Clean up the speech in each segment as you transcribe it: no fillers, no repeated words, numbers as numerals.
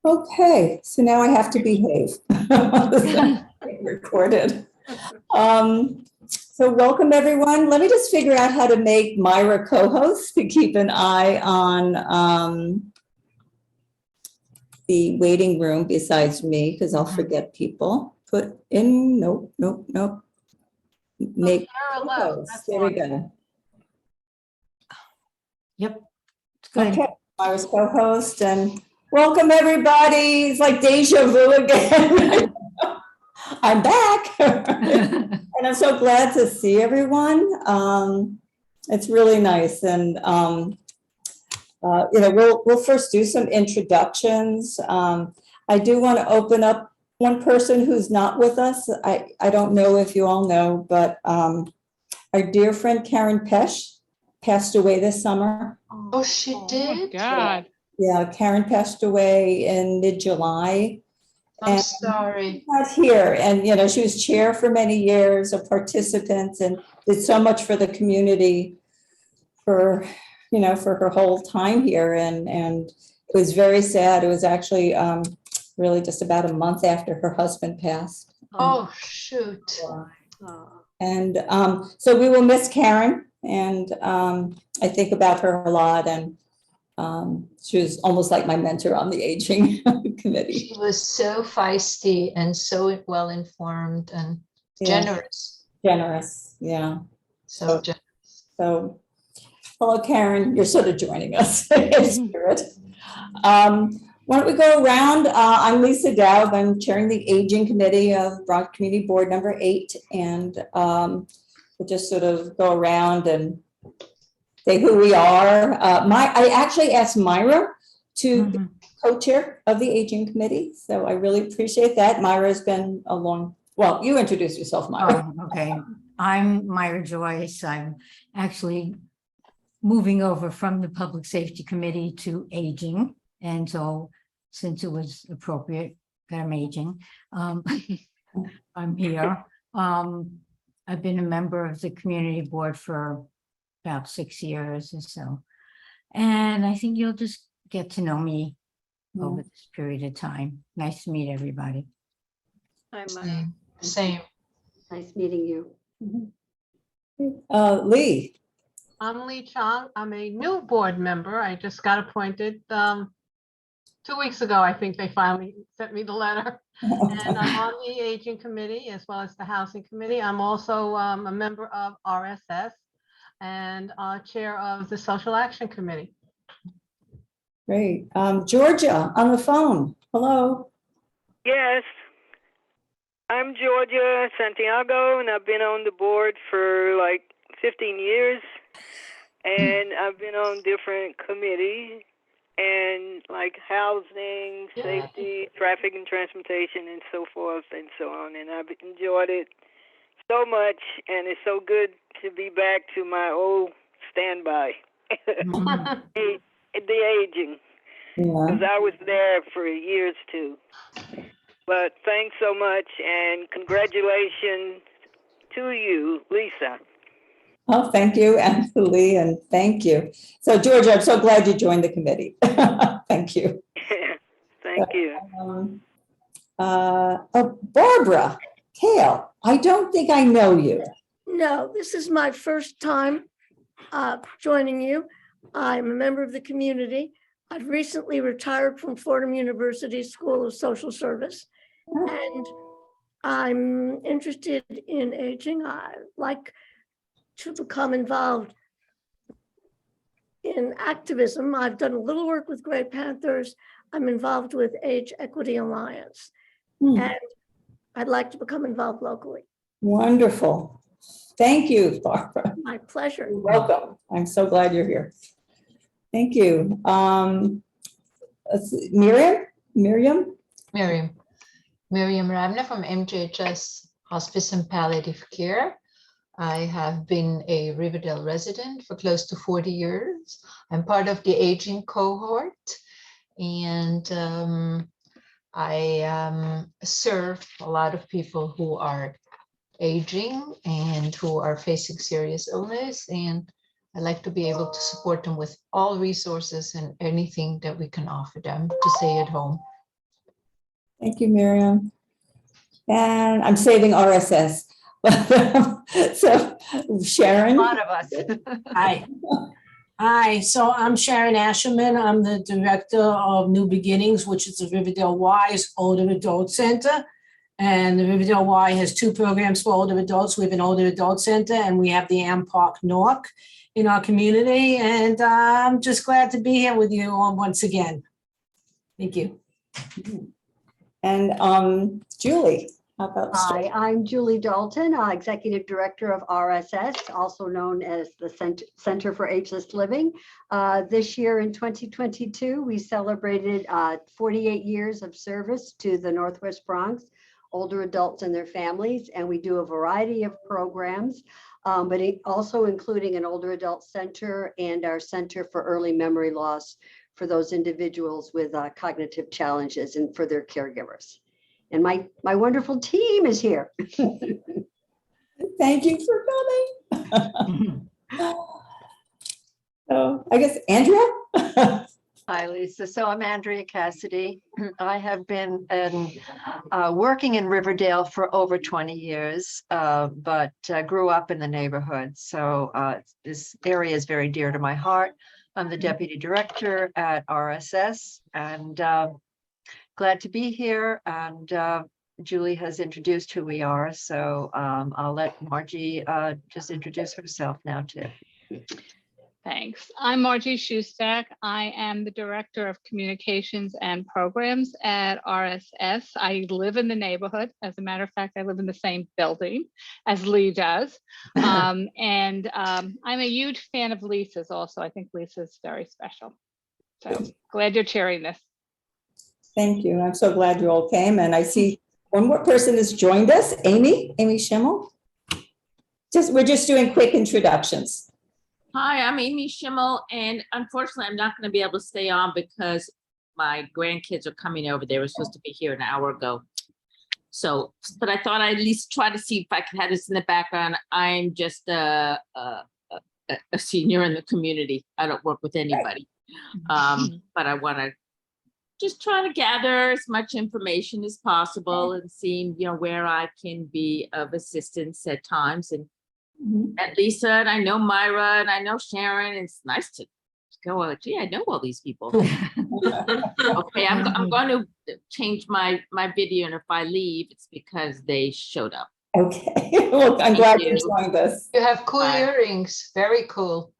Okay, so now I have to behave. This is being recorded. So welcome everyone. Let me just figure out how to make Myra co-host to keep an eye on the waiting room besides me, because I'll forget people. Put in, nope. Make co-host. There we go. Yep. It's good. Okay, Myra's co-host, and welcome everybody. It's like deja vu again. I'm back. And I'm so glad to see everyone. It's really nice. And, we'll first do some introductions. I do want to open up one person who's not with us. I don't know if you all know, but our dear friend Karen Pesch passed away this summer. Oh, she did? God. Yeah, Karen passed away in mid-July. I'm And sorry. Not here, and she was chair for many years, a participant, and did so much for the community for her whole time here, and it was very sad. It was actually really just about a month after her husband passed. Oh, shoot. And so we will miss Karen, and I think about her a lot, and she was almost like my mentor on the aging committee. She was so feisty and so well informed and generous. Generous, yeah. So generous. So, hello, Karen. You're sort of joining us in spirit. Why don't we go around? I'm Lisa Dowd. I'm chairing the aging committee of Broad Community Board number 8, and we'll just sort of go around and say who we are. I actually asked Myra to be co-chair of the aging committee, so I really appreciate that. Myra's been well, you introduce yourself, Myra. Oh, okay. I'm Myra Joyce. I'm actually moving over from the Public Safety Committee to Aging. And so since it was appropriate that I'm aging, I'm here. I've been a member of the community board for about 6 years or so. And I think you'll just get to know me over this period of time. Nice to meet everybody. Same. Nice meeting you. Lee. I'm Lee Chong. I'm a new board member. I just got appointed 2 weeks ago. I think they finally sent me the letter. And I'm on the aging committee as well as the housing committee. I'm also a member of RSS and chair of the social action committee. Great. Georgia on the phone. Hello. Yes, I'm Georgia Santiago, and I've been on the board for like 15 years, and I've been on different committees and like housing, safety, traffic and transportation, and so forth and so on, and I've enjoyed it so much, and it's so good to be back to my old standby. The aging, because I was there for years too. But thanks so much, and congratulations to you, Lisa. Oh, thank you, Anthony, and thank you. So, Georgia, I'm so glad you joined the committee. Thank you. Thank you. Barbara Kale, I don't think I know you. No, this is my first time joining you. I'm a member of the community. I've recently retired from Fordham University School of Social Service, and I'm interested in aging. I like to become involved in activism. I've done a little work with Grey Panthers. I'm involved with Age Equity Alliance, and I'd like to become involved locally. Wonderful. Thank you, Barbara. My pleasure. You're welcome. I'm so glad you're here. Thank you. Let's see, Miriam Ravna from MJHS Hospice and Palliative Care. I have been a Riverdale resident for close to 40 years. I'm part of the aging cohort, and I serve a lot of people who are aging and who are facing serious illness, and I like to be able to support them with all resources and anything that we can offer them to stay at home. Thank you, Miriam. And I'm saving RSS. So Sharon? A lot of us. Hi. Hi, so I'm Sharon Asherman. I'm the director of New Beginnings, which is the Riverdale Y's Older Adult Center. And the Riverdale Y has two programs for older adults. We have an older adult center and we have the Am Park Nork in our community. And I'm just glad to be here with you all once again. Thank you. And Julie, how about? Hi, I'm Julie Dalton, Executive Director of RSS, also known as the Center for Ageless Living. This year in 2022, we celebrated 48 years of service to the Northwest Bronx, older adults and their families, and we do a variety of programs, but also including an older adult center and our Center for Early Memory Loss for those individuals with cognitive challenges and for their caregivers. And my wonderful team is here. Thank you for coming. So I guess Andrea? Hi, Lisa. So I'm Andrea Cassidy. I have been working in Riverdale for over 20 years, but grew up in the neighborhood. So this area is very dear to my heart. I'm the deputy director at RSS and glad to be here. And Julie has introduced who we are. So I'll let Margie just introduce herself now too. Thanks. I'm Margie Shustak. I am the Director of Communications and Programs at RSS. I live in the neighborhood. As a matter of fact, I live in the same building as Lee does. I'm a huge fan of Lisa's also. I think Lisa's very special. So glad you're chairing this. Thank you. I'm so glad you all came. And I see one more person has joined us, Amy Schimmel. We're just doing quick introductions. Hi, I'm Amy Schimmel, and unfortunately, I'm not going to be able to stay on because my grandkids are coming over. They were supposed to be here an hour ago. So, but I thought I'd at least try to see if I could have this in the background. I'm just a senior in the community. I don't work with anybody, but I want to just try to gather as much information as possible and see, where I can be of assistance at times. And at Lisa, and I know Myra, and I know Sharon. It's nice to go, gee, I know all these people. Okay, I'm going to change my video, and if I leave, it's because they showed up. Okay, well, I'm glad you joined us. You have cool earrings. Very cool.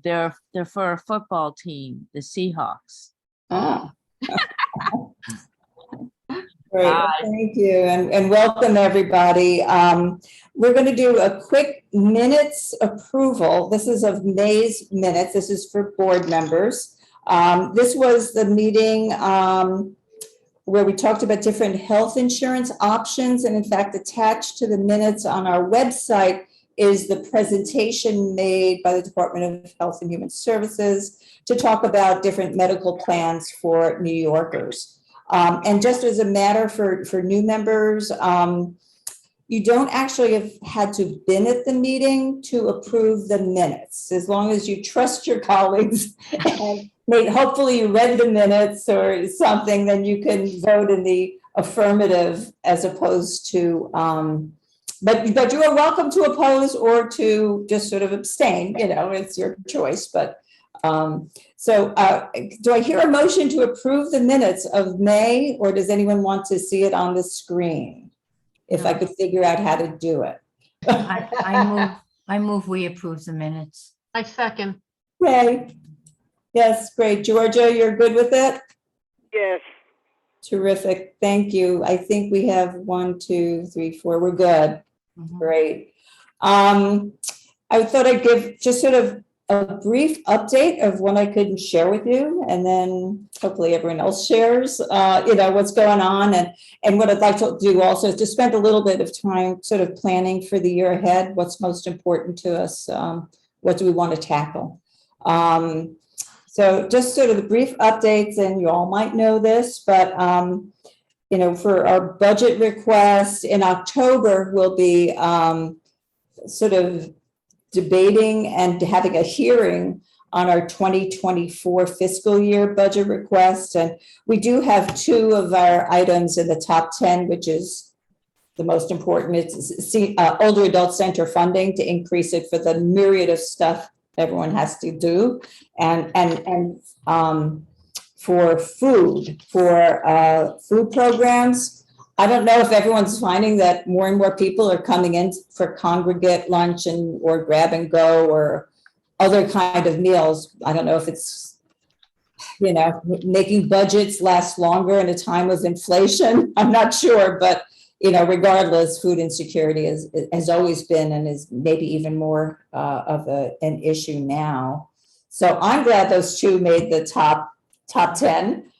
They're for a football team, the Seahawks. Ah. Great, thank you, and welcome everybody. We're going to do a quick minutes approval. This is of May's minutes. This is for board members. This was the meeting where we talked about different health insurance options, and in fact, attached to the minutes on our website is the presentation made by the Department of Health and Human Services to talk about different medical plans for New Yorkers. And just as a matter for new members, you don't actually have had to have been at the meeting to approve the minutes. As long as you trust your colleagues and hopefully you read the minutes or something, then you can vote in the affirmative as opposed to, but you are welcome to oppose or to just sort of abstain, it's your choice, but so do I hear a motion to approve the minutes of May, or does anyone want to see it on the screen? If I could figure out how to do it. I move we approve the minutes. I second. Great. Yes, great. Georgia, you're good with it? Yes. Terrific. Thank you. I think we have 1, 2, 3, 4. We're good. Great. I thought I'd give just sort of a brief update of what I could share with you, and then hopefully everyone else shares, what's going on. And what I'd like to do also is to spend a little bit of time sort of planning for the year ahead, what's most important to us, what do we want to tackle. So just sort of the brief updates, and you all might know this, but for our budget request in October, we'll be sort of debating and having a hearing on our 2024 fiscal year budget request. And we do have two of our items in the top 10, which is the most important. It's older adult center funding to increase it for the myriad of stuff everyone has to do. And for food programs. I don't know if everyone's finding that more and more people are coming in for congregate lunch or grab and go or other kind of meals. I don't know if it's, making budgets last longer in a time of inflation. I'm not sure, but regardless, food insecurity has always been and is maybe even more of an issue now. So I'm glad those two made the top 10.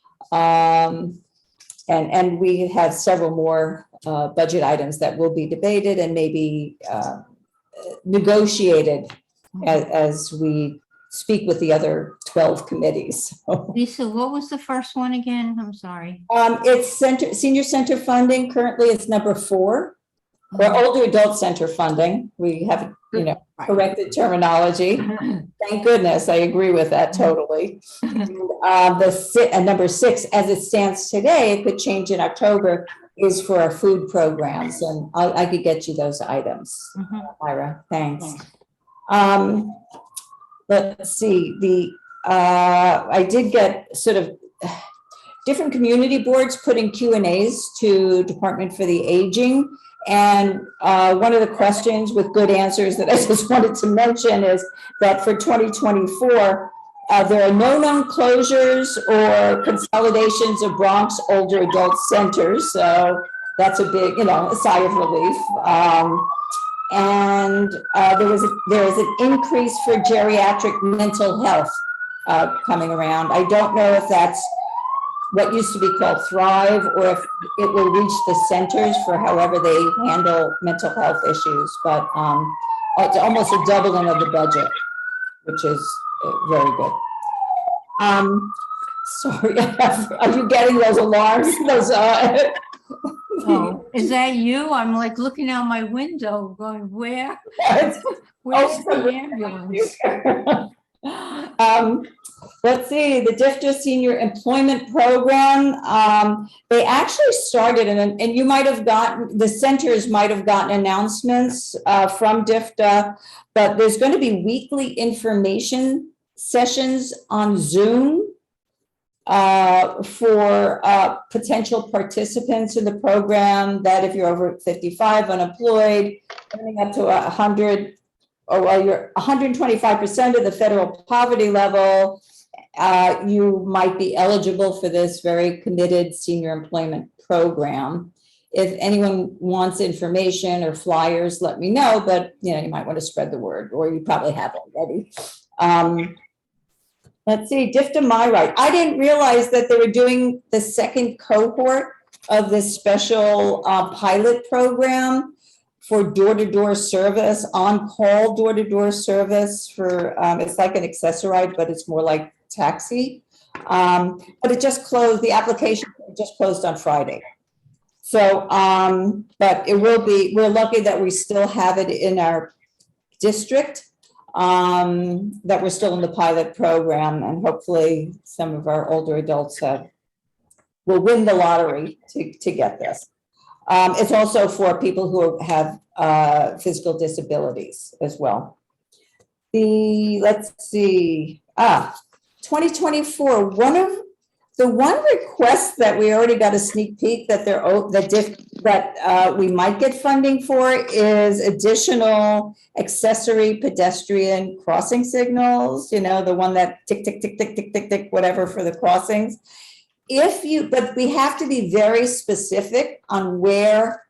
And we have several more budget items that will be debated and maybe negotiated as we speak with the other 12 committees. Lisa, what was the first one again? I'm sorry. It's senior center funding. Currently, it's number 4. Or older adult center funding. We have, corrected terminology. Thank goodness. I agree with that totally. Number 6, as it stands today, it could change in October, is for our food programs. And I could get you those items, Myra. Thanks. Let's see. I did get sort of different community boards putting Q&As to Department for the Aging. And one of the questions with good answers that I just wanted to mention is that for 2024, there are no known closures or consolidations of Bronx older adult centers. So that's a big, a sigh of relief. And there is an increase for geriatric mental health coming around. I don't know if that's what used to be called Thrive, or if it will reach the centers for however they handle mental health issues. But it's almost a doubling of the budget, which is very good. Sorry, are you getting those alarms? Oh, is that you? I'm like looking out my window going, where's the ambulance? Let's see, the DFTA Senior Employment Program, they actually started, and you might have gotten, the centers might have gotten announcements from DFTA, but there's going to be weekly information sessions on Zoom for potential participants in the program, that if you're over 55, unemployed, earning up to 100, or while you're 125% of the federal poverty level, you might be eligible for this very committed senior employment program. If anyone wants information or flyers, let me know, but you might want to spread the word, or you probably have already. Let's see, DFTA MyRight. I didn't realize that they were doing the second cohort of this special pilot program for door-to-door service, on-call door-to-door service for, it's like an accessoride, but it's more like taxi. But it just closed, the application just closed on Friday. So, but it will be, we're lucky that we still have it in our district, that we're still in the pilot program, and hopefully some of our older adults will win the lottery to get this. It's also for people who have physical disabilities as well. Let's see, 2024, one request that we already got a sneak peek that we might get funding for is additional accessory pedestrian crossing signals, the one that tick, tick, tick, tick, tick, tick, tick, whatever for the crossings. But we have to be very specific on where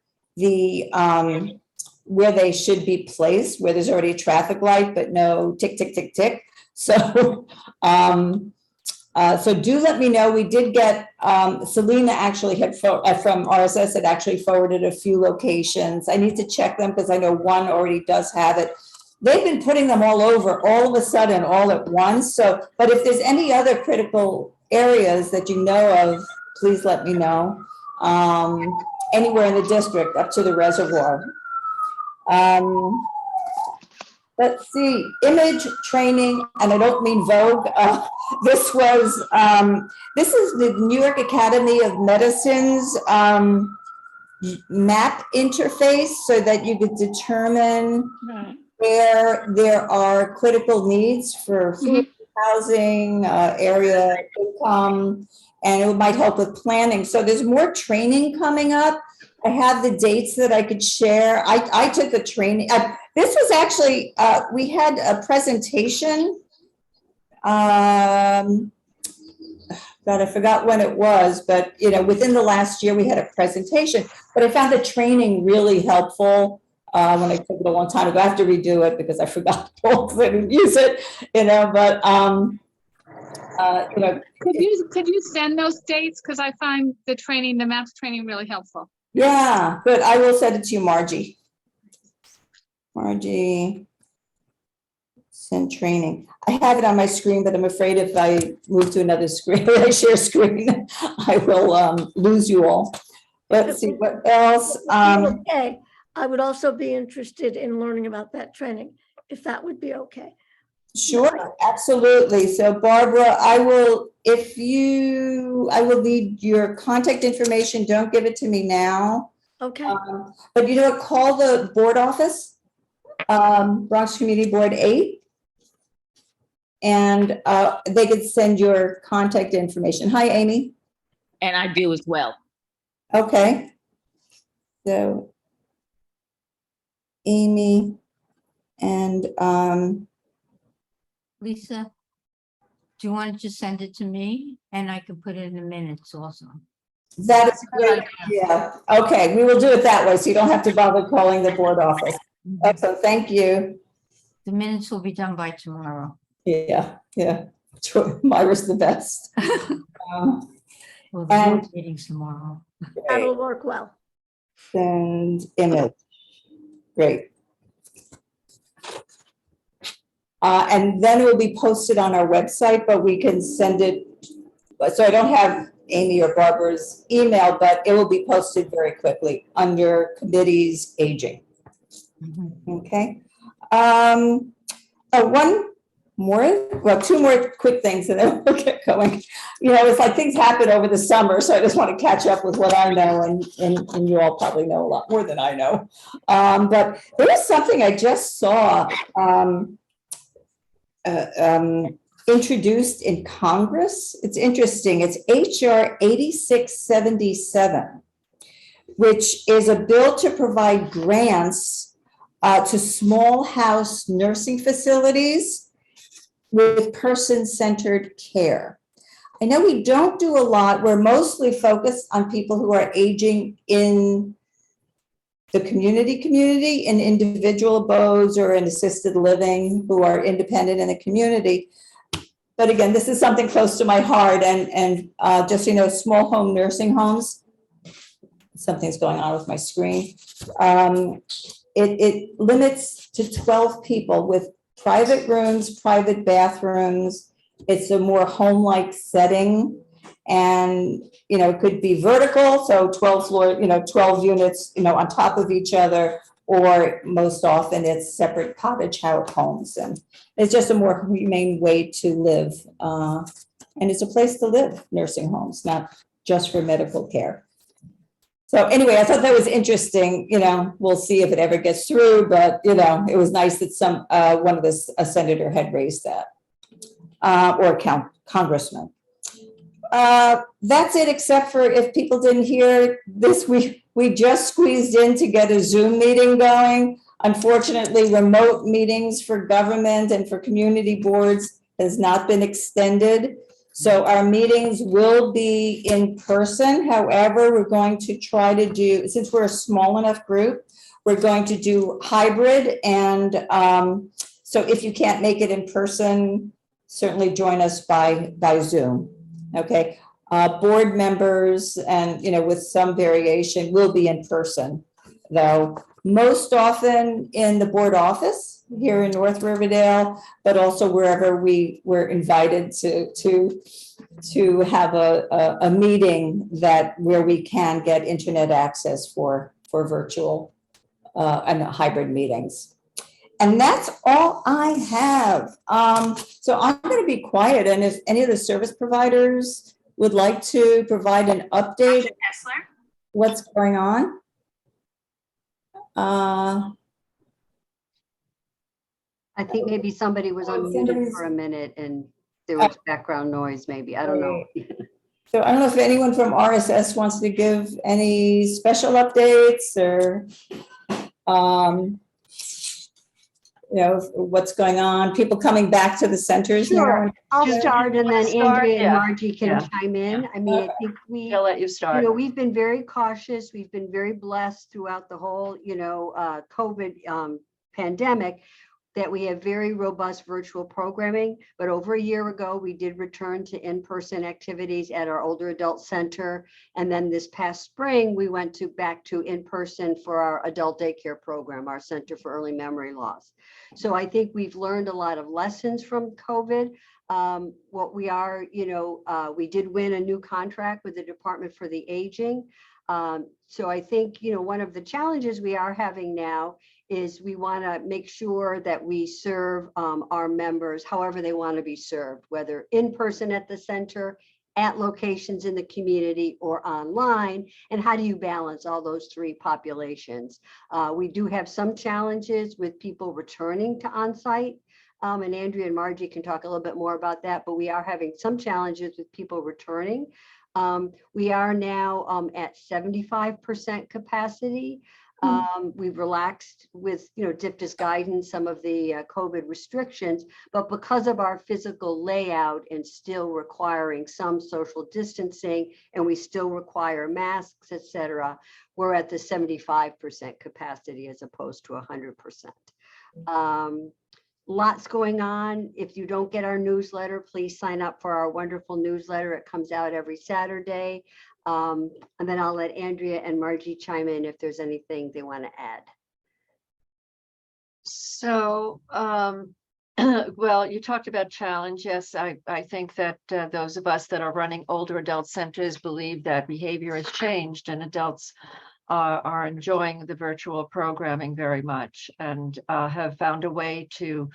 where they should be placed, where there's already a traffic light, but no tick, tick, tick, tick. So, so do let me know. We did get, Selena actually had from RSS had actually forwarded a few locations. I need to check them because I know one already does have it. They've been putting them all over, all of a sudden, all at once. So, but if there's any other critical areas that you know of, please let me know. Anywhere in the district up to the reservoir. let's see, image training, and I don't mean Vogue. This was, this is the New York Academy of Medicine's map interface so that you could determine Right. where there are critical needs for food, housing, area income, and it might help with planning. So there's more training coming up. I have the dates that I could share. I took a training. This was actually, we had a presentation. God, I forgot when it was, but within the last year we had a presentation. But I found the training really helpful when I took it a long time ago. I have to redo it because I forgot because I didn't use it. But Could you send those dates? Because I find the training, the MAPS training really helpful. Yeah, good. I will send it to you, Margie. Margie, send training. I have it on my screen, but I'm afraid if I move to another screen, I share screen, I will lose you all. Let's see what else. Okay, I would also be interested in learning about that training, if that would be okay. Sure, absolutely. So Barbara, I will need your contact information. Don't give it to me now. Okay, But call the board office, Bronx Community Board 8. And they could send your contact information. Hi, Amy. And I do as well. Okay. So Amy and Lisa, do you want to just send it to me and I can put it in the minutes also? that is great. Yeah. Okay, we will do it that way, so you don't have to bother calling the board office. Excellent. Thank you. The minutes will be done by tomorrow. Yeah. Myra's the best. Well, the board And- meeting's tomorrow. that'll work well. And image. Great. And then it will be posted on our website, but we can send it. So I don't have Amy or Barbara's email, but it will be posted very quickly under committees aging. Okay. Two more quick things and then we'll get going. It's like things happen over the summer, so I just want to catch up with what I know, and you all probably know a lot more than I know. But there was something I just saw introduced in Congress. It's interesting. It's HR 8677, which is a bill to provide grants to small house nursing facilities with person-centered care. I know we don't do a lot. We're mostly focused on people who are aging in the community, in individual abodes or in assisted living, who are independent in the community. But again, this is something close to my heart, and just small home nursing homes. Something's going on with my screen. It limits to 12 people with private rooms, private bathrooms. It's a more home-like setting, and it could be vertical, so 12 floor, 12 units, on top of each other, or most often it's separate cottage house homes, and it's just a more humane way to live. And it's a place to live, nursing homes, not just for medical care. So anyway, I thought that was interesting. We'll see if it ever gets through, but it was nice that one of a senator had raised that, or a congressman. That's it, except for if people didn't hear this, we just squeezed in to get a Zoom meeting going. Unfortunately, remote meetings for government and for community boards has not been extended. So our meetings will be in person. However, we're going to try to do, since we're a small enough group, we're going to do hybrid. And so if you can't make it in person, certainly join us by Zoom. Okay. Board members and, with some variation will be in person, though most often in the board office here in North Riverdale, but also wherever we were invited to have a meeting where we can get internet access for virtual and hybrid meetings. And that's all I have. So I'm going to be quiet, and if any of the service providers would like to provide an update, what's going on? I think maybe somebody was unmuted Somebody's- for a minute and there was background noise, maybe. I don't know. So I don't know if anyone from RSS wants to give any special updates or, you know, what's going on, people coming back to the centers Sure. now. I'll Yeah. start and then Start, Andrea and yeah. Margie can Yeah. chime in. I mean, I think I'll let you start. we've been very cautious. We've been very blessed throughout the whole, COVID pandemic that we have very robust virtual programming. But over a year ago, we did return to in-person activities at our older adult center. And then this past spring, we went back to in-person for our adult daycare program, our Center for Early Memory Loss. So I think we've learned a lot of lessons from COVID. We did win a new contract with the Department for the Aging. So I think, one of the challenges we are having now is we want to make sure that we serve our members however they want to be served, whether in person at the center, at locations in the community, or online. And how do you balance all those three populations? We do have some challenges with people returning to on-site. And Andrea and Margie can talk a little bit more about that, but we are having some challenges with people returning. We are now at 75% capacity. We've relaxed with, DIPTA's guidance, some of the COVID restrictions, but because of our physical layout and still requiring some social distancing, and we still require masks, et cetera, we're at the 75% capacity as opposed to 100%. Lots going on. If you don't get our newsletter, please sign up for our wonderful newsletter. It comes out every Saturday. And then I'll let Andrea and Margie chime in if there's anything they want to add. So, well, you talked about challenge. Yes, I think that those of us that are running older adult centers believe that behavior has changed and adults are enjoying the virtual programming very much and have found a way to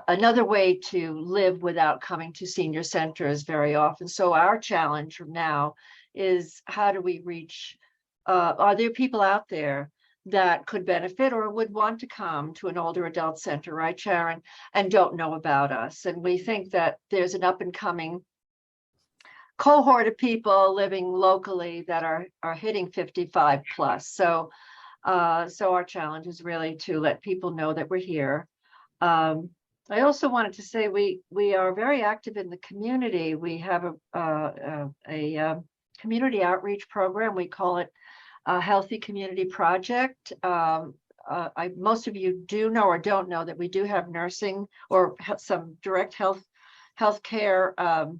another way to live without coming to senior centers very often. So our challenge now is how do we reach, are there people out there that could benefit or would want to come to an older adult center, right, Sharon, and don't know about us? And we think that there's an up and coming cohort of people living locally that are hitting 55 plus. So our challenge is really to let people know that we're here. I also wanted to say we are very active in the community. We have a community outreach program. We call it a Healthy Community Project. Most of you do know or don't know that we do have nursing or some direct healthcare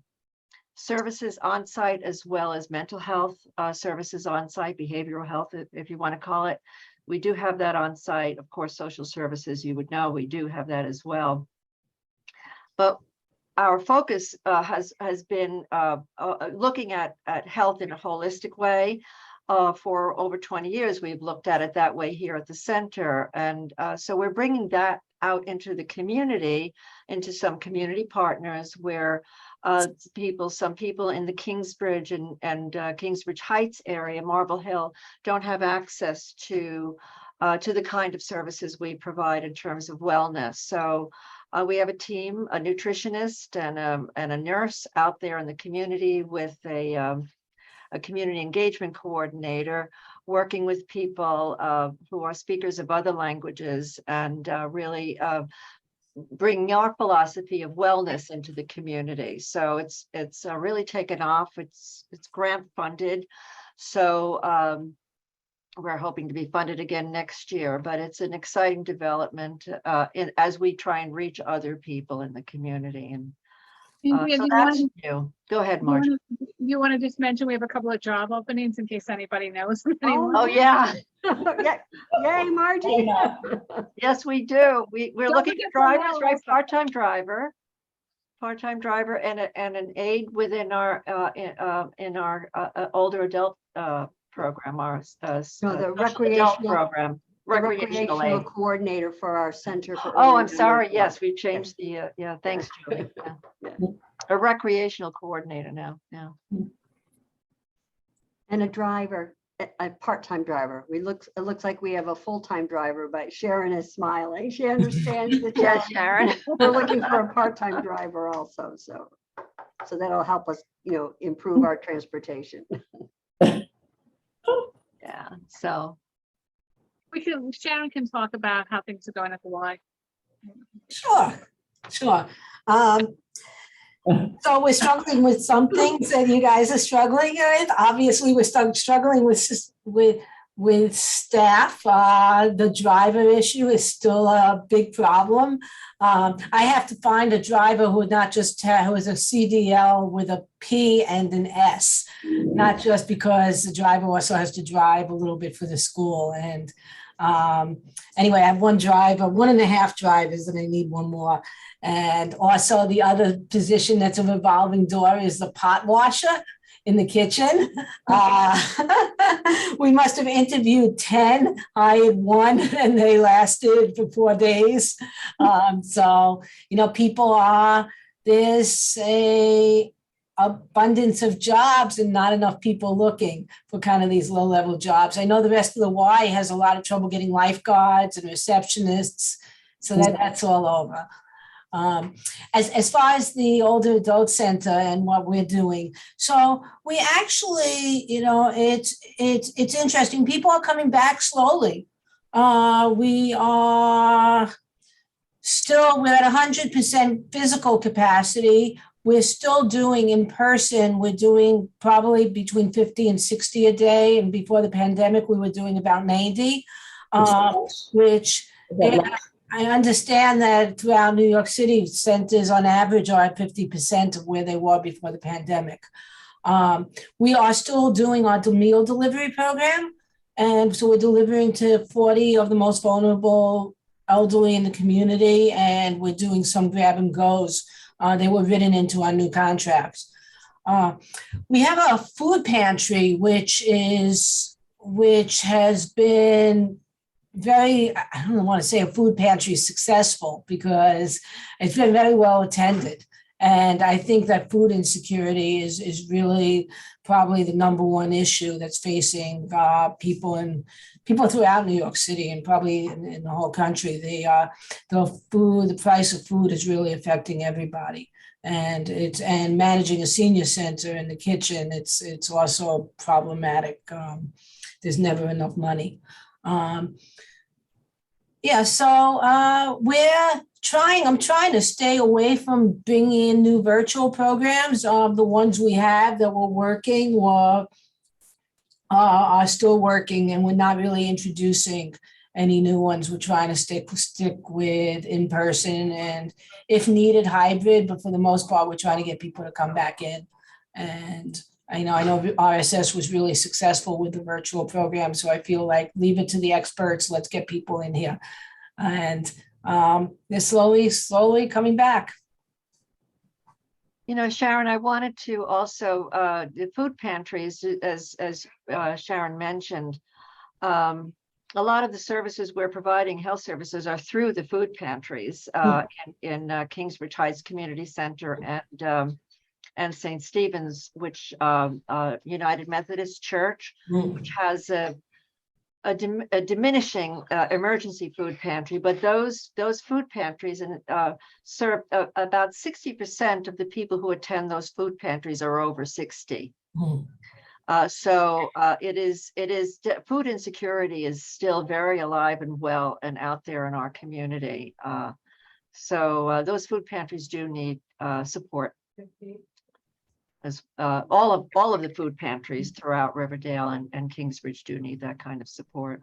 services on site, as well as mental health services on site, behavioral health, if you want to call it. We do have that on site. Of course, social services, you would know, we do have that as well. But our focus has been looking at health in a holistic way. For over 20 years, we've looked at it that way here at the center. And so we're bringing that out into the community, into some community partners where some people in the Kingsbridge and Kingsbridge Heights area, Marble Hill, don't have access to the kind of services we provide in terms of wellness. So we have a team, a nutritionist and a nurse out there in the community with a community engagement coordinator working with people who are speakers of other languages and really bringing our philosophy of wellness into the community. So it's really taken off. It's grant funded. So we're hoping to be funded again next year, but it's an exciting development as we try and reach other people in the community. And so that's new. Go ahead, Margie. You want to just mention we have a couple of job openings in case anybody knows anyone? Oh, yeah. Yay, Margie. Yes, we do. We're Don't looking forget at drivers, Cornell right? also. Part-time driver and an aide within our in our older adult program, our No, the social adult recreational program. recreational aid. coordinator for our Center for. Oh, Early I'm sorry. Intervention. Yes, we've changed the, yeah, thanks, Julie. Yeah. A recreational coordinator now, yeah. And a driver, a part-time driver. It looks like we have a full-time driver, but Sharon is smiling. She understands the Yeah, challenge. Sharon. We're looking for a part-time driver also, so that'll help us, improve our transportation. Yeah, so, Sharon can talk about how things are going at the Y. Sure. So we're struggling with some things that you guys are struggling with. Obviously, we're struggling with staff. The driver issue is still a big problem. I have to find a driver who is a CDL with a P and an S, not just because the driver also has to drive a little bit for the school. And anyway, I have one driver, 1.5 drivers, and I need one more. And also the other position that's a revolving door is the pot washer in the kitchen. We must have interviewed 10, hired 1, and they lasted for 4 days. So, there's a abundance of jobs and not enough people looking for kind of these low-level jobs. I know the rest of the Y has a lot of trouble getting lifeguards and receptionists, so that's all over. As far as the older adult center and what we're doing, so we actually, it's interesting. People are coming back slowly. We're at 100% physical capacity. We're still doing in person. We're doing probably between 50 and 60 a day. And before the pandemic, we were doing about 90, which I understand that throughout New York City, centers on average are at 50% of where they were before the pandemic. We are still doing our meal delivery program. And so we're delivering to 40 of the most vulnerable elderly in the community, and we're doing some grab and goes. They were written into our new contracts. We have a food pantry, which has been I don't want to say a food pantry is successful because it's been very well attended. And I think that food insecurity is really probably the number one issue that's facing people throughout New York City and probably in the whole country. The price of food is really affecting everybody. And managing a senior center in the kitchen, it's also problematic. There's never enough money. I'm trying to stay away from bringing in new virtual programs. The ones we have that were working are still working, and we're not really introducing any new ones. We're trying to stick with in-person and, if needed, hybrid, but for the most part, we're trying to get people to come back in. And I know RSS was really successful with the virtual program, so I feel like leave it to the experts. Let's get people in here. And they're slowly coming back. Sharon, I wanted to also, the food pantries, as Sharon mentioned, a lot of the services we're providing, health services, are through the food pantries in Kingsbridge Heights Community Center and St. Stephen's, which United Methodist Church, which has a diminishing emergency food pantry, but those food pantries serve about 60% of the people who attend those food pantries are over 60. So food insecurity is still very alive and well and out there in our community. So those food pantries do need support. As all of the food pantries throughout Riverdale and Kingsbridge do need that kind of support.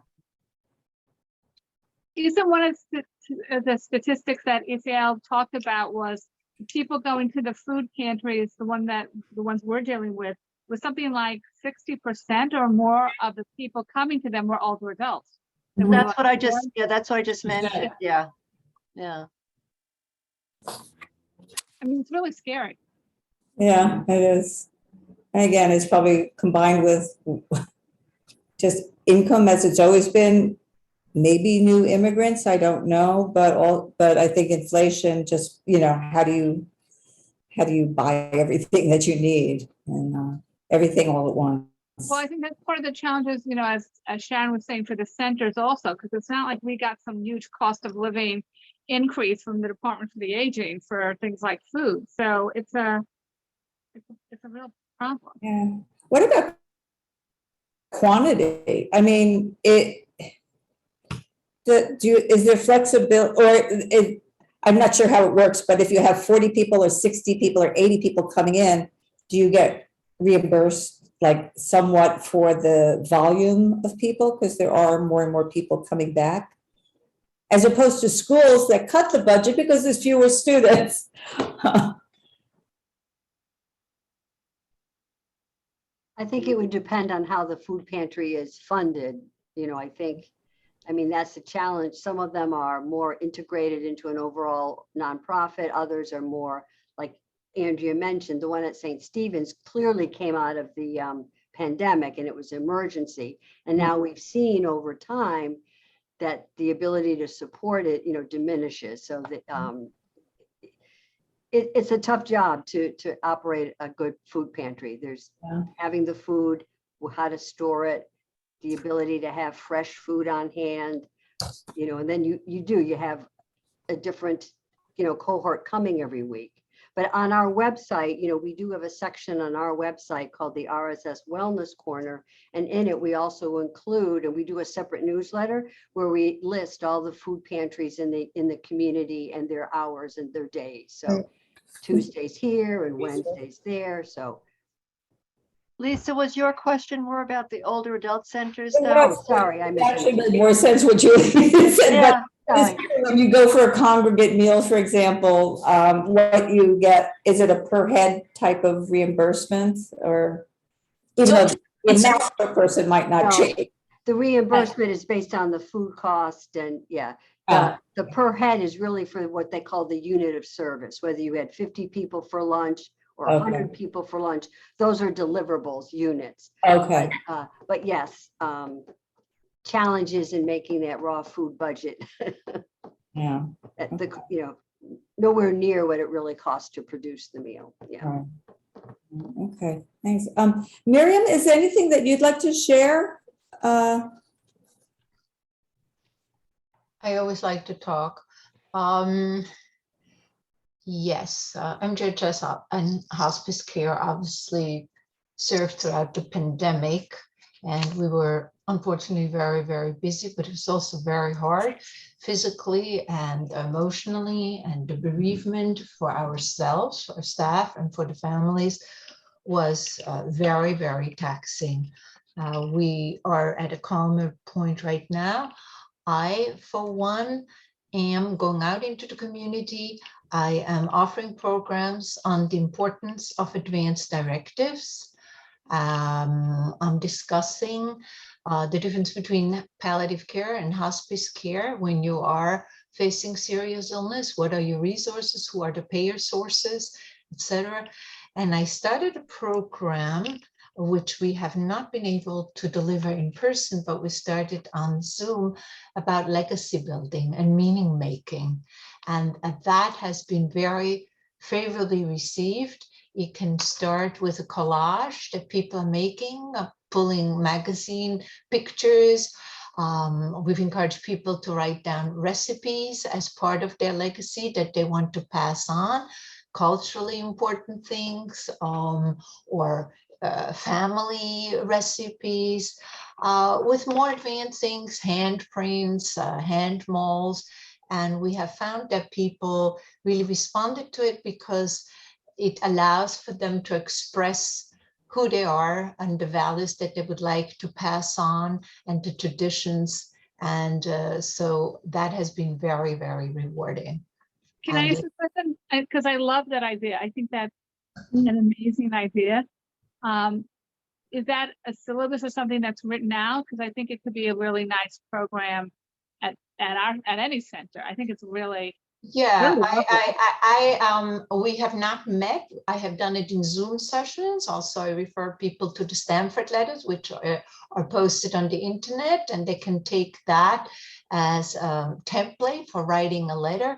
Isn't one of the statistics that Israel talked about was people going to the food pantries, the ones we're dealing with, was something like 60% or more of the people coming to them were older adults. That's what I just mentioned. Yeah. I mean, it's really scary. Yeah, it is. And again, it's probably combined with just income as it's always been maybe new immigrants, I don't know, but I think inflation just, how do you buy everything that you need and everything all at once? Well, I think that's part of the challenges, as Sharon was saying, for the centers also, because it's not like we got some huge cost of living increase from the Department for the Aging for things like food. So it's a real problem. Yeah. What about quantity? I mean, is there flexibility, I'm not sure how it works, but if you have 40 people or 60 people or 80 people coming in, do you get reimbursed like somewhat for the volume of people? Because there are more and more people coming back, as opposed to schools that cut the budget because there's fewer students. I think it would depend on how the food pantry is funded. I mean, that's the challenge. Some of them are more integrated into an overall nonprofit. Others are more, like Andrea mentioned, the one at St. Stephen's clearly came out of the pandemic and it was emergency. And now we've seen over time that the ability to support it, diminishes. So that it's a tough job to operate a good food pantry. There's having the food, how to store it, the ability to have fresh food on hand, and then you have a different, cohort coming every week. But on our website, we do have a section on our website called the RSS Wellness Corner. And in it, we also include, and we do a separate newsletter where we list all the food pantries in the community and their hours and their days. So Tuesdays here and Wednesdays there. So Lisa, was your question more about the older adult centers? oh, sorry, I It actually missed made more sense what you said, Yeah, but when you go for a congregate meal, for example, what you get, is it a per head type of reimbursement, or even though the amount per person might not No. change? the reimbursement is based on the food cost and the per head is really for what they call the unit of service, whether you had 50 people for lunch or 100 people for lunch. Those are deliverables units. Okay. But yes, challenges in making that raw food budget. Yeah. Nowhere near what it really costs to produce the meal. Yeah. Right. Okay, thanks. Miriam, is there anything that you'd like to share? I always like to talk. Yes, MJHS and hospice care obviously served throughout the pandemic, and we were unfortunately very, very busy, but it was also very hard physically and emotionally, and the bereavement for ourselves, our staff, and for the families was very, very taxing. We are at a calmer point right now. I, for one, am going out into the community. I am offering programs on the importance of advanced directives. I'm discussing the difference between palliative care and hospice care when you are facing serious illness. What are your resources? Who are the payer sources, etc. And I started a program which we have not been able to deliver in person, but we started on Zoom, about legacy building and meaning making. And that has been very favorably received. You can start with a collage that people are making, pulling magazine pictures. We've encouraged people to write down recipes as part of their legacy that they want to pass on, culturally important things, or family recipes, with more advanced things, hand prints, hand molds. And we have found that people really responded to it because it allows for them to express who they are and the values that they would like to pass on and the traditions. And so that has been very, very rewarding. Can I ask a question? Because I love that idea. I think that's an amazing idea. Is that a syllabus or something that's written out? Because I think it could be a really nice program at any center. I think it's really we have not met. I have done it in Zoom sessions. Also, I refer people to the Stanford letters, which are posted on the internet, and they can take that as a template for writing a letter.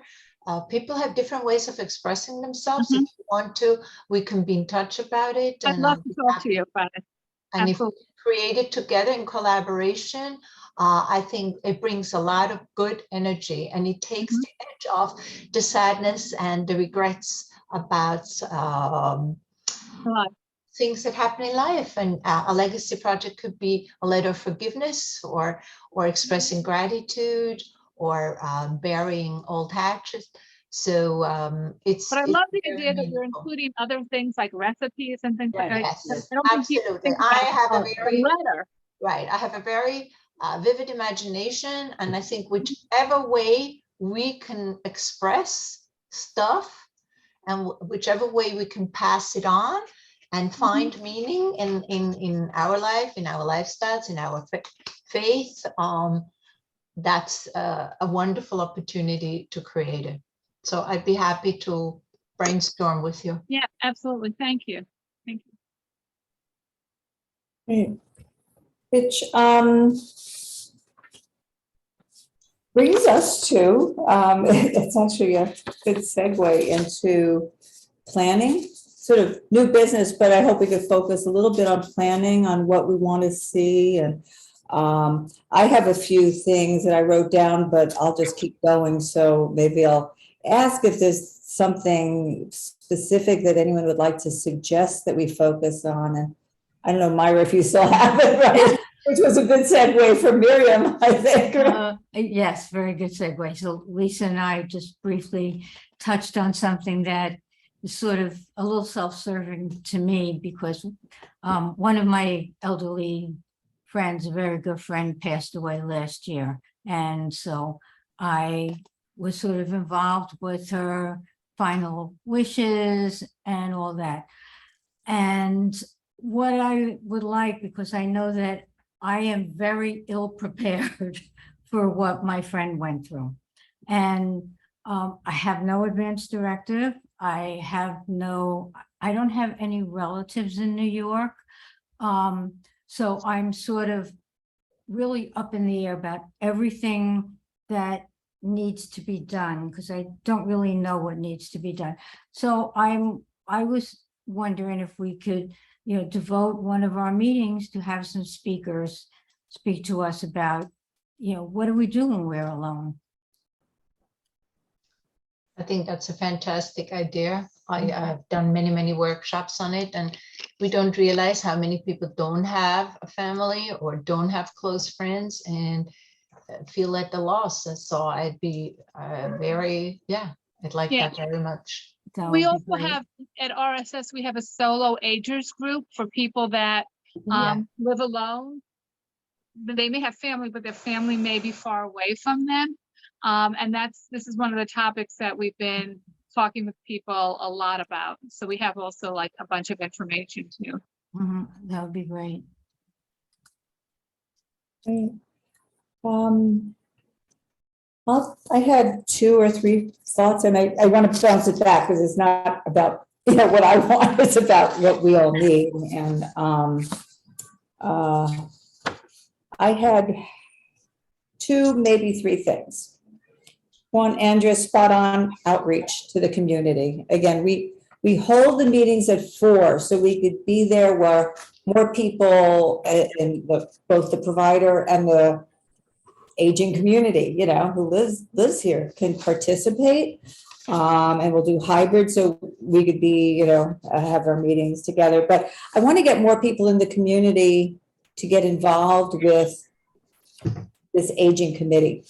People have different ways of expressing themselves. If you want to, we can be in touch about it. I'd and love I'll to be talk happy- to you about it. And if we Absolutely. create it together in collaboration, I think it brings a lot of good energy, and it takes the edge off the sadness and the regrets about things that happen in life. And a legacy project could be a letter of forgiveness, or expressing gratitude, or burying old hatches. So it's. But I it's love the very idea that you're meaningful. including other things like recipes and things like that. Yes, I don't think people absolutely. think I about have a the very, letter. right, I have a very vivid imagination, and I think whichever way we can express stuff, and whichever way we can pass it on and find meaning in our life, in our lifestyles, in our faith, that's a wonderful opportunity to create it. So I'd be happy to brainstorm with you. Yeah, absolutely. Thank you. Thank you. Great. Which brings us to, it's actually a good segue into planning, sort of new business, but I hope we could focus a little bit on planning, on what we want to see. And I have a few things that I wrote down, but I'll just keep going. So maybe I'll ask if there's something specific that anyone would like to suggest that we focus on. And I don't know, Myra, if you still have it, right? Which was a good segue for Miriam, I think. Yes, very good segue. So Lisa and I just briefly touched on something that is sort of a little self-serving to me, because one of my elderly friends, a very good friend, passed away last year. And so I was sort of involved with her final wishes and all that. And what I would like, because I know that I am very ill prepared for what my friend went through. And I have no advance directive. I don't have any relatives in New York. So I'm sort of really up in the air about everything that needs to be done, because I don't really know what needs to be done. So I was wondering if we could, devote one of our meetings to have some speakers speak to us about, what do we do when we're alone? I think that's a fantastic idea. I've done many, many workshops on it, and we don't realize how many people don't have a family or don't have close friends and feel at the loss. And so I'd be I'd like that very much. That We would be also great. have at RSS, we have a solo agers group for people that Yeah. live alone. They may have family, but their family may be far away from them. And this is one of the topics that we've been talking with people a lot about. So we have also like a bunch of information too. That would be great. Great. I had 2 or 3 thoughts, and I want to bounce it back because it's not about what I want, it's about what we all need. And I had 2, maybe 3 things. One, Andrea, spot on outreach to the community. Again, we hold the meetings at 4, so we could be there where more people in both the provider and the aging community, who lives here can participate. And we'll do hybrid, so we could be, have our meetings together. But I want to get more people in the community to get involved with this aging committee.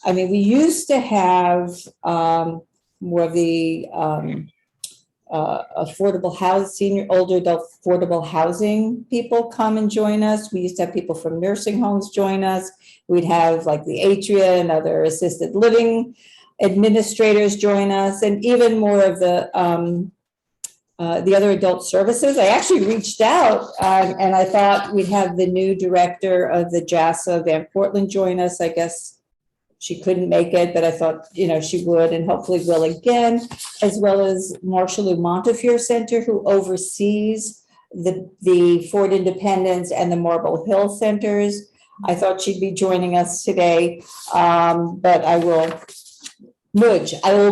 I mean, we used to have more of the affordable housing, older adult affordable housing people come and join us. We used to have people from nursing homes join us. We'd have like the Atria and other assisted living administrators join us, and even more of the other adult services. I actually reached out and I thought we'd have the new director of the JASA, Van Portland, join us. I guess she couldn't make it, but I thought, she would, and hopefully will again, as well as Marshallou Montefiore Center, who oversees the Ford Independence and the Marble Hill centers. I thought she'd be joining us today, but I will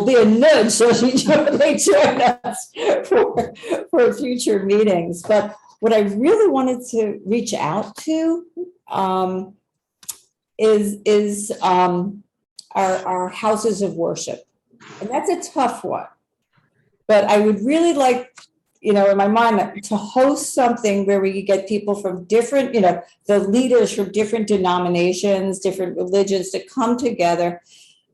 be a nudge so she may join us for future meetings. But what I really wanted to reach out to is our houses of worship. And that's a tough one. But I would really like, in my mind, to host something where we could get people from different, the leaders from different denominations, different religions to come together,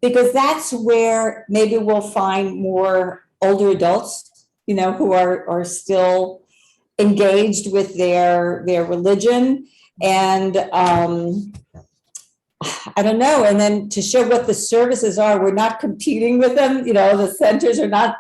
because that's where maybe we'll find more older adults, who are still engaged with their religion. And I don't know. And then to show what the services are, we're not competing with them. The centers are not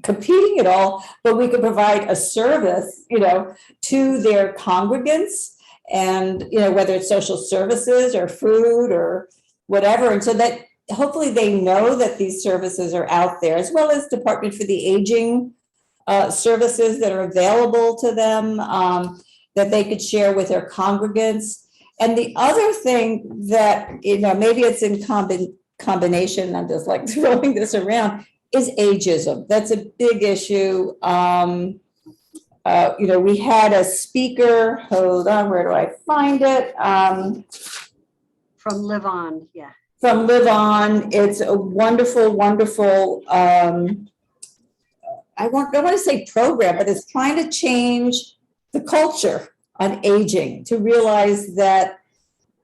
competing at all, but we could provide a service, to their congregants, and, whether it's social services or food or whatever. And so that hopefully they know that these services are out there, as well as Department for the Aging services that are available to them, that they could share with their congregants. And the other thing that, maybe it's in combination, I'm just like throwing this around, is ageism. That's a big issue. We had a speaker, hold on, where do I find it? From Live On, yeah. From Live On. It's a wonderful, wonderful, I don't want to say program, but it's trying to change the culture on aging, to realize that,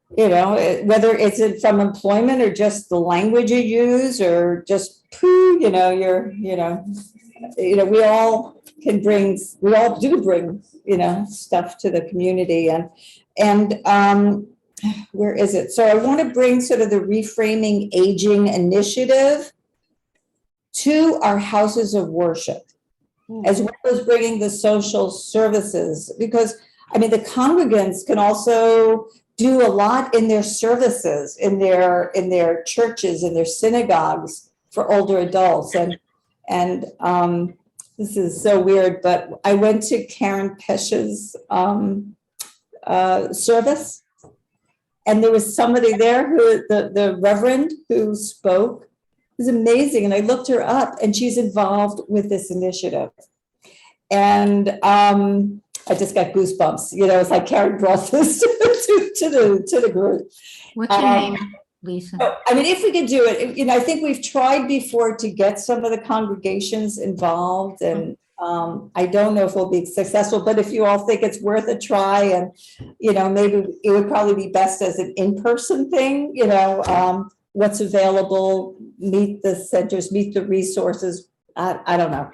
whether it's from employment or just the language you use, or just we all do bring, stuff to the community. And where is it? So I want to bring sort of the Reframing Aging initiative to our houses of worship, as well as bringing the social services, because the congregants can also do a lot in their services, in their churches, in their synagogues for older adults. And this is so weird, but I went to Karen Pesch's service, and there was somebody there the Reverend who spoke. It was amazing. And I looked her up, and she's involved with this initiative. And I just got goosebumps. It's like Karen brought this to the group. What's your name, Lisa? If we could do it, I think we've tried before to get some of the congregations involved, and I don't know if we'll be successful, but if you all think it's worth a try, and, maybe it would probably be best as an in-person thing, what's available, meet the centers, meet the resources. I don't know.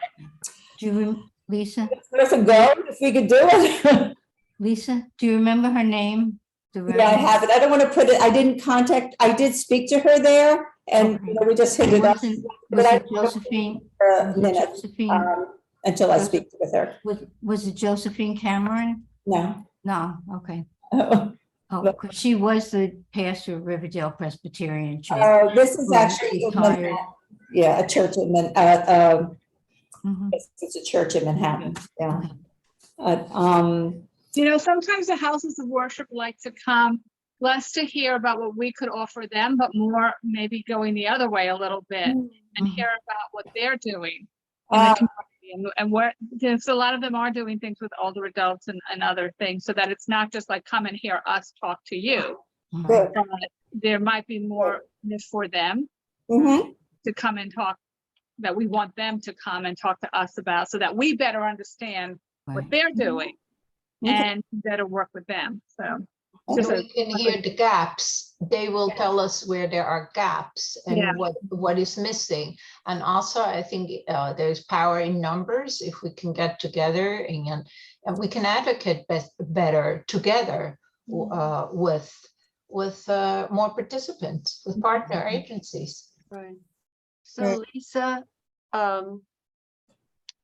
Lisa? Let us go if we could do it. Lisa, do you remember her name? Yeah, I have it. I don't want to put it, I did speak to her there, and we just hit it up. Was it Josephine? Until I speak with her. Was it Josephine Cameron? No. No, okay. Oh, 'cause she was the pastor of Riverdale Presbyterian Church. This is actually a church in Manhattan. It's a church in Manhattan. Yeah. Sometimes the houses of worship like to come less to hear about what we could offer them, but more maybe going the other way a little bit and hear about what they're doing in the community, and where, so a lot of them are doing things with older adults and other things, so that it's not just like come and hear us talk to you. Good. There might be more for them to come and talk, that we want them to come and talk to us about, so that we better understand what they're doing and better work with them. So we can hear the gaps. They will tell us where there are gaps and what is missing. And also, I think there's power in numbers. If we can get together and we can advocate better together with more participants, with partner agencies. Right. So Lisa,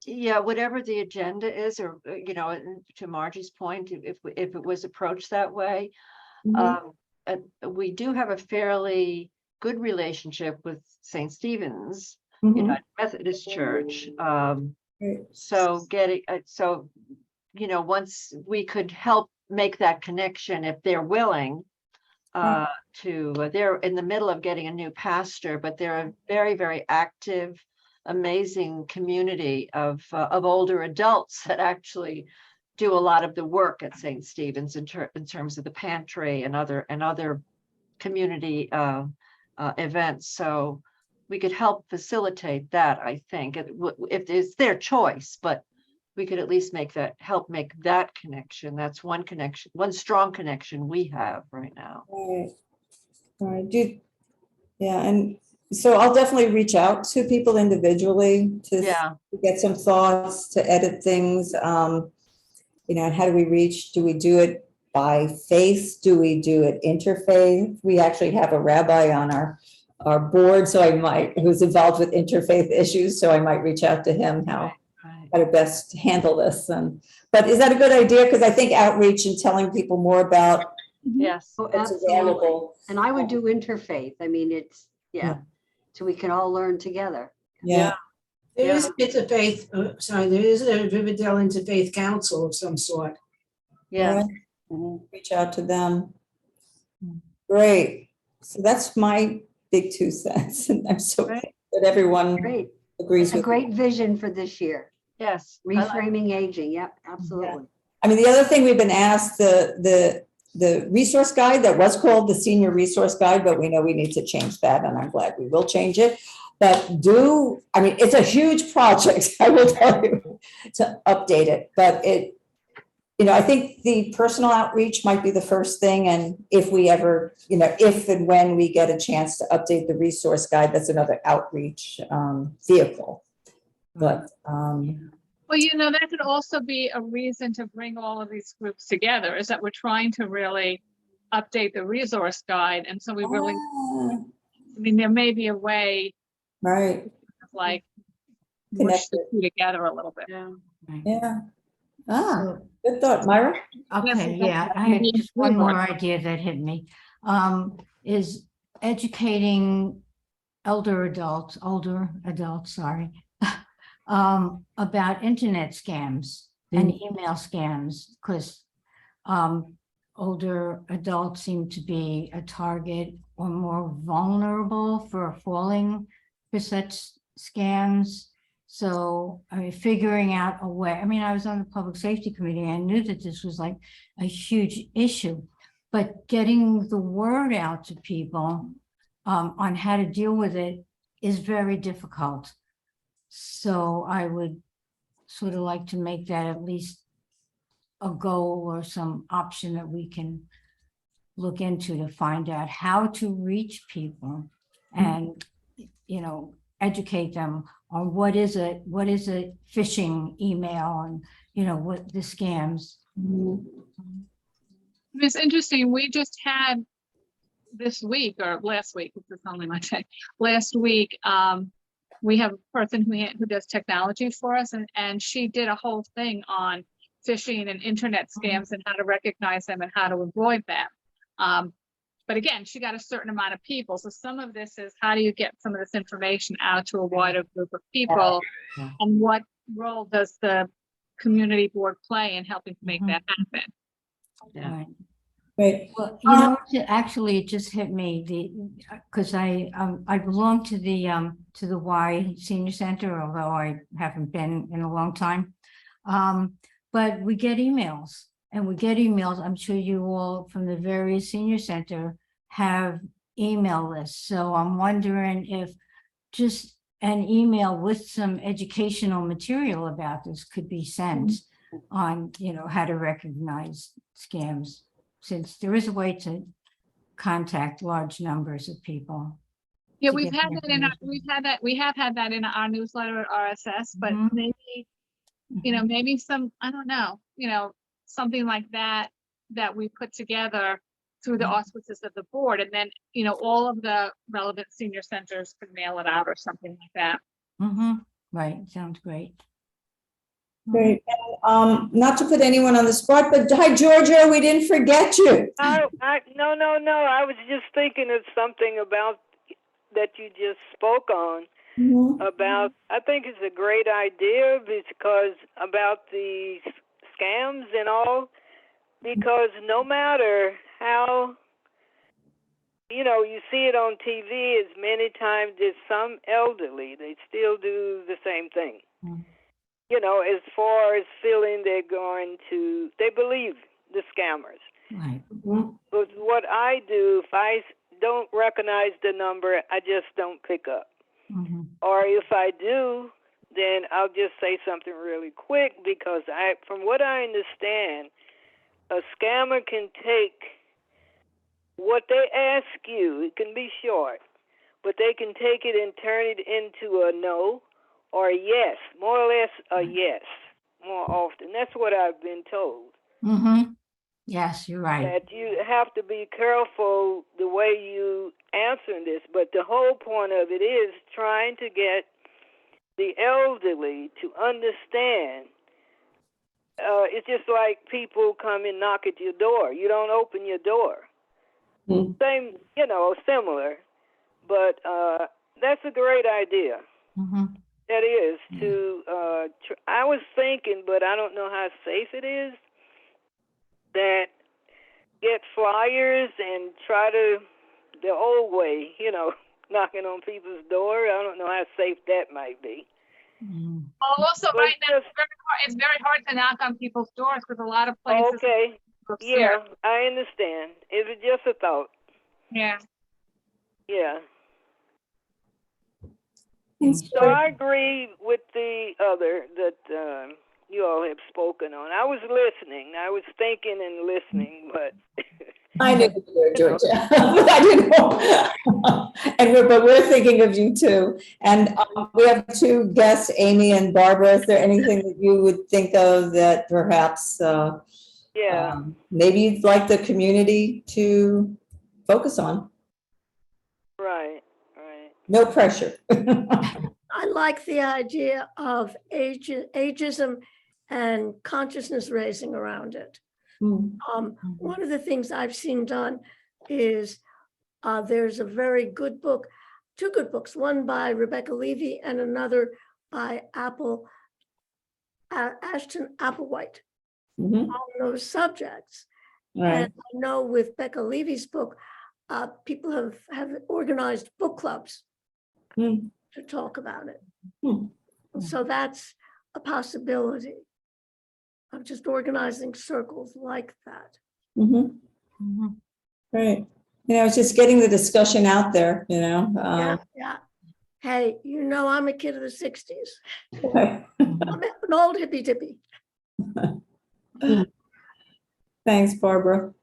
whatever the agenda is, or to Margie's point, if it was approached that way, we do have a fairly good relationship with St. Stephen's United Methodist Church. So once we could help make that connection, if they're willing, they're in the middle of getting a new pastor, but they're a very, very active, amazing community of older adults that actually do a lot of the work at St. Stephen's in terms of the pantry and other community events. So we could help facilitate that, I think, if it's their choice, but we could at least help make that connection. That's one connection, one strong connection we have right now. Right. Right. Yeah, and so I'll definitely reach out to people individually to get some thoughts, to edit things. And how do we reach? Do we do it by faith? Do we do it interfaith? We actually have a rabbi on our board, so who's involved with interfaith issues, so I might reach out to him how to best handle this. But is that a good idea? Because I think outreach and telling people more about yes, what's available. And I would do interfaith. I mean, it's so we can all learn together. Yeah. There is interfaith, there is a Riverdale Interfaith Council of some sort. Yeah. Reach out to them. Great. So that's my big 2 cents. And I'm so glad that everyone agrees with a great vision for this year. Yes. Reframing aging. Yep, absolutely. Yeah. I mean, the other thing we've been asked, the resource guide that was called the Senior Resource Guide, but we know we need to change that, and I'm glad we will change it. But it's a huge project, I will tell you, to update it. But I think the personal outreach might be the first thing. And if we ever, if and when we get a chance to update the resource guide, that's another outreach vehicle. But well, that could also be a reason to bring all of these groups together, is that we're trying to really update the resource guide. And so we really, there may be a way, right, like mush the two together a little bit. Yeah. Good thought, Myra. Okay, yeah, I had just one more idea that hit me. Is educating older adults, sorry, about internet scams and email scams, because older adults seem to be a target or more vulnerable for falling for such scams. So, figuring out a way, I was on the Public Safety Committee, and I knew that this was like a huge issue, but getting the word out to people on how to deal with it is very difficult. So I would sort of like to make that at least a goal or some option that we can look into to find out how to reach people and, educate them on what is a phishing email and, what the scams. It's interesting. We just had this week or last week, this is only my day, last week, we have a person who does technology for us, and she did a whole thing on phishing and internet scams and how to recognize them and how to avoid them. But again, she got a certain amount of people. So some of this is how do you get some of this information out to a wider group of people, and what role does the community board play in helping to make that happen? Right. Right. Well, actually, it just hit me because I belong to the Y Senior Center, although I haven't been in a long time. But we get emails, I'm sure you all from the various senior center have email lists. So I'm wondering if just an email with some educational material about this could be sent on, how to recognize scams, since there is a way to contact large numbers of people. Yeah, we have had that in our newsletter at RSS, but maybe, maybe some, I don't know, something like that we put together through the auspices of the board, and then, all of the relevant senior centers can mail it out or something like that. Right, sounds great. Great. Not to put anyone on the spot, but hi, Georgia, we didn't forget you. No. I was just thinking of something about that you just spoke on. About, I think it's a great idea because about the scams and all, because no matter how you know, you see it on TV as many times as some elderly. They still do the same thing. You know, as far as feeling they believe the scammers. Right. But what I do, if I don't recognize the number, I just don't pick up. Or if I do, then I'll just say something really quick because from what I understand, a scammer can take what they ask you. It can be short, but they can take it and turn it into a no or a yes, more or less a yes, more often. That's what I've been told. Yes, you're right. That you have to be careful the way you answer this, but the whole point of it is trying to get the elderly to understand. It's just like people come and knock at your door. You don't open your door. Same, you know, similar, but that's a great idea. That is to. I was thinking, but I don't know how safe it is. That get flyers and try to the old way, you know, knocking on people's door. I don't know how safe that might be. Also, right now it's very hard to knock on people's doors because a lot of places. Okay. Yeah, I understand. It was just a thought. Yeah. Yeah. So I agree with the other that you all have spoken on. I was listening. I was thinking and listening, but I knew you were, Georgia. I didn't know. But we're thinking of you too. And we have two guests, Amy and Barbara. Is there anything that you would think of that perhaps maybe you'd like the community to focus on? Right. No pressure. I like the idea of ageism and consciousness raising around it. One of the things I've seen done is there's a very good book, two good books, one by Rebecca Levy and another by Ashton Applewhite on those subjects. And I know with Becca Levy's book, people have organized book clubs to talk about it. So that's a possibility of just organizing circles like that. Right. You know, it's just getting the discussion out there, you know. Yeah. Hey, you know, I'm a kid of the 60s. I'm an old hippy dippy. Thanks, Barbara.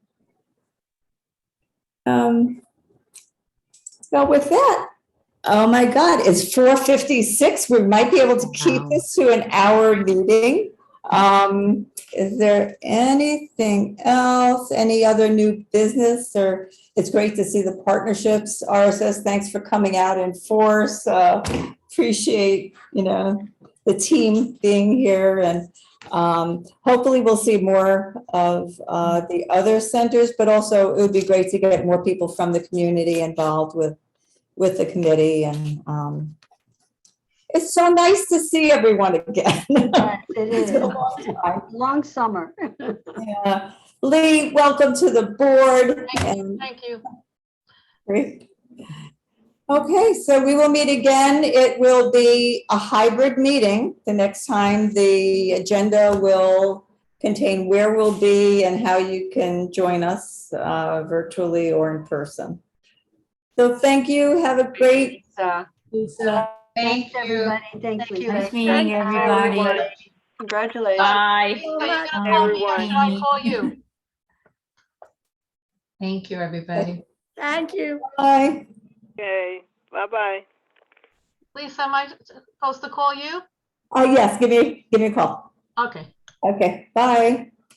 Well, with that, oh my God, it's 4:56. We might be able to keep this to an hour meeting. Is there anything else? Any other new business? Or it's great to see the partnerships. RSS, thanks for coming out in force. Appreciate, you know, the team being here, and hopefully we'll see more of the other centers, but also it would be great to get more people from the community involved with the committee. And it's so nice to see everyone again. Yes, it It's is. been a long time. Long summer. Yeah. Lee, welcome to the board. Thank you. Great. Okay, so we will meet again. It will be a hybrid meeting. The next time the agenda will contain where we'll be and how you can join us virtually or in person. So thank you. Have a great. Thanks, everybody. Thanks, Thank you. Lisa. Nice meeting everybody. Congratulations. Bye. So you're gonna call me Everyone. or should I call you? Thank you, everybody. Thank you. Bye. okay. Bye-bye. Lisa, am I supposed to call you? Oh, yes, give me a call. Okay. Okay, bye.